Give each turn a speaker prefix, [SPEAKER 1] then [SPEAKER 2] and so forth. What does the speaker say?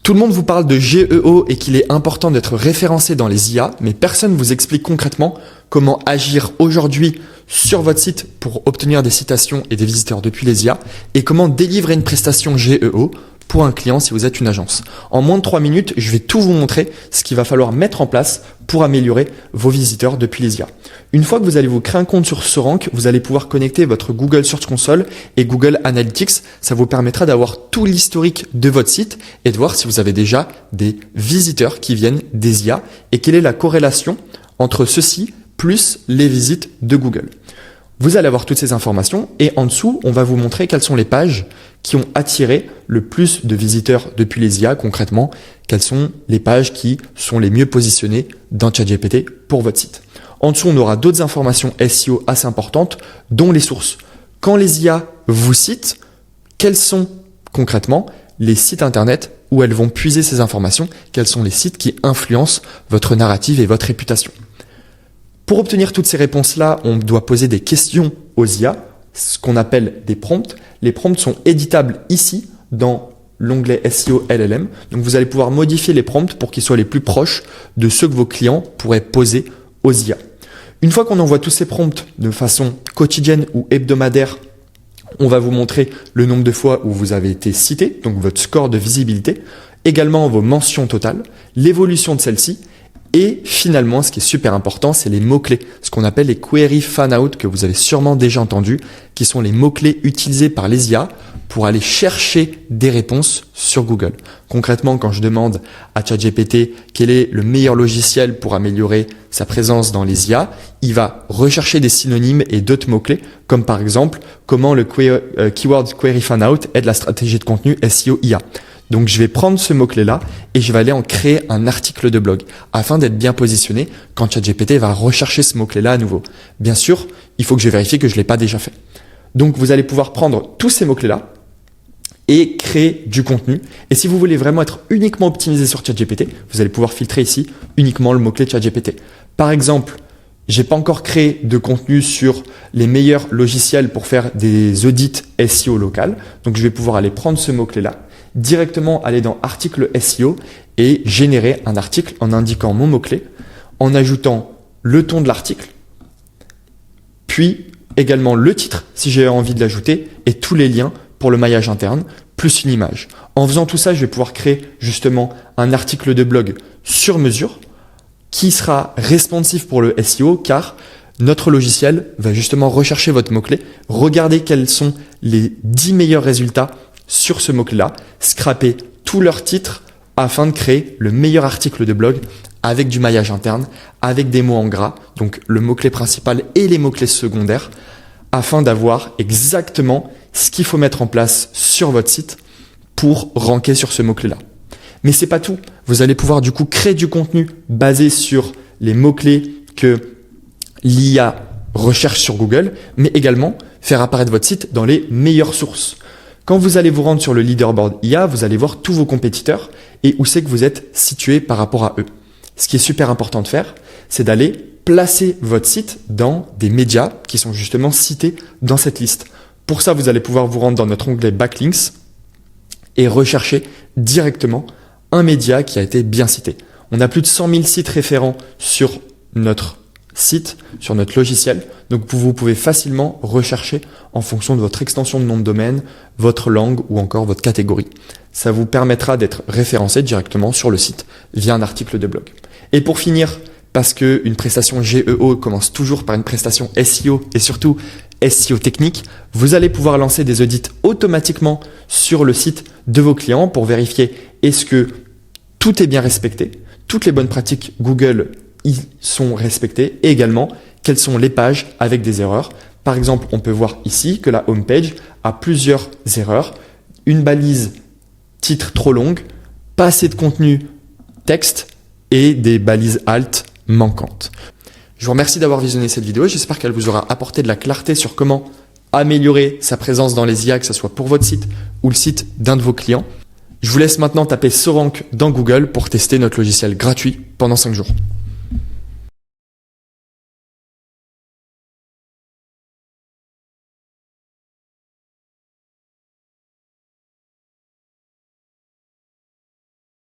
[SPEAKER 1] Tout le monde vous parle de GEO et qu'il est important d'être référencé dans les IA, mais personne ne vous explique concrètement comment agir aujourd'hui sur votre site pour obtenir des citations et des visiteurs depuis les IA et comment délivrer une prestation GEO pour un client si vous êtes une agence. En moins de 3 minutes, je vais tout vous montrer ce qu'il va falloir mettre en place pour améliorer vos visiteurs depuis les IA. Une fois que vous allez vous créer un compte sur Sorank, vous allez pouvoir connecter votre Google Search Console et Google Analytics. Ça vous permettra d'avoir tout l'historique de votre site et de voir si vous avez déjà des visiteurs qui viennent des IA et quelle est la corrélation entre ceci plus les visites de Google. Vous allez avoir toutes ces informations et en dessous, on va vous montrer quelles sont les pages qui ont attiré le plus de visiteurs depuis les IA. Concrètement, quelles sont les pages qui sont les mieux positionnées dans ChatGPT pour votre site. En dessous, on aura d'autres informations SEO assez importantes, dont les sources. Quand les IA vous citent, quels sont concrètement les sites internet où elles vont puiser ces informations? Quels sont les sites qui influencent votre narrative et votre réputation? Pour obtenir toutes ces réponses-là, on doit poser des questions aux IA, ce qu'on appelle des prompts. Les prompts sont éditables ici dans l'onglet SEO LLM. Donc vous allez pouvoir modifier les prompts pour qu'ils soient les plus proches de ceux que vos clients pourraient poser aux IA. Une fois qu'on envoie tous ces prompts de façon quotidienne ou hebdomadaire, on va vous montrer le nombre de fois où vous avez été cité, donc votre score de visibilité, également vos mentions totales, l'évolution de celles-ci. Et finalement, ce qui est super important, c'est les mots-clés, ce qu'on appelle les query fan-out que vous avez sûrement déjà entendu, qui sont les mots-clés utilisés par les IA pour aller chercher des réponses sur Google. Concrètement, quand je demande à ChatGPT quel est le meilleur logiciel pour améliorer sa présence dans les IA, il va rechercher des synonymes et d'autres mots-clés, comme par exemple comment le keyword query fan-out aide la stratégie de contenu SEO IA. Donc, je vais prendre ce mot-clé-là et je vais aller en créer un article de blog afin d'être bien positionné quand ChatGPT va rechercher ce mot-clé-là à nouveau. Bien sûr, il faut que je vérifie que je ne l'ai pas déjà fait. Donc, vous allez pouvoir prendre tous ces mots-clés-là et créer du contenu. Et si vous voulez vraiment être uniquement optimisé sur ChatGPT, vous allez pouvoir filtrer ici uniquement le mot-clé ChatGPT. Par exemple, j'ai pas encore créé de contenu sur les meilleurs logiciels pour faire des audits SEO local. Donc, je vais pouvoir aller prendre ce mot-clé-là, directement aller dans article SEO et générer un article en indiquant mon mot-clé, en ajoutant le ton de l'article, puis également le titre si j'ai envie de l'ajouter et tous les liens pour le maillage interne, plus une image. En faisant tout ça, je vais pouvoir créer justement un article de blog sur mesure qui sera responsif pour le SEO car notre logiciel va justement rechercher votre mot-clé, regarder quels sont les 10 meilleurs résultats sur ce mot-clé-là, scraper tous leurs titres afin de créer le meilleur article de blog avec du maillage interne, avec des mots en gras, donc le mot-clé principal et les mots-clés secondaires, afin d'avoir exactement ce qu'il faut mettre en place sur votre site pour ranker sur ce mot-clé-là. Mais c'est pas tout. Vous allez pouvoir du coup créer du contenu basé sur les mots-clés que l'IA recherche sur Google, mais également faire apparaître votre site dans les meilleures sources. Quand vous allez vous rendre sur le leaderboard IA, vous allez voir tous vos compétiteurs et où c'est que vous êtes situé par rapport à eux. Ce qui est super important de faire, c'est d'aller placer votre site dans des médias qui sont justement cités dans cette liste. Pour ça, vous allez pouvoir vous rendre dans notre onglet Backlinks et rechercher directement un média qui a été bien cité. On a plus de 100 000 sites référents sur notre site, sur notre logiciel. Donc, vous pouvez facilement rechercher en fonction de votre extension de nom de domaine, votre langue ou encore votre catégorie. Ça vous permettra d'être référencé directement sur le site via un article de blog. Et pour finir, parce qu'une prestation GEO commence toujours par une prestation SEO et surtout SEO technique, vous allez pouvoir lancer des audits automatiquement sur le site de vos clients pour vérifier est-ce que tout est bien respecté, toutes les bonnes pratiques Google y sont respectées et également quelles sont les pages avec des erreurs. Par exemple, on peut voir ici que la homepage a plusieurs erreurs, une balise titre trop longue, pas assez de contenu texte et des balises alt manquantes. Je vous remercie d'avoir visionné cette vidéo. J'espère qu'elle vous aura apporté de la clarté sur comment améliorer sa présence dans les IA, que ce soit pour votre site ou le site d'un de vos clients. Je vous laisse maintenant taper Sorank dans Google pour tester notre logiciel gratuit pendant 5 jours.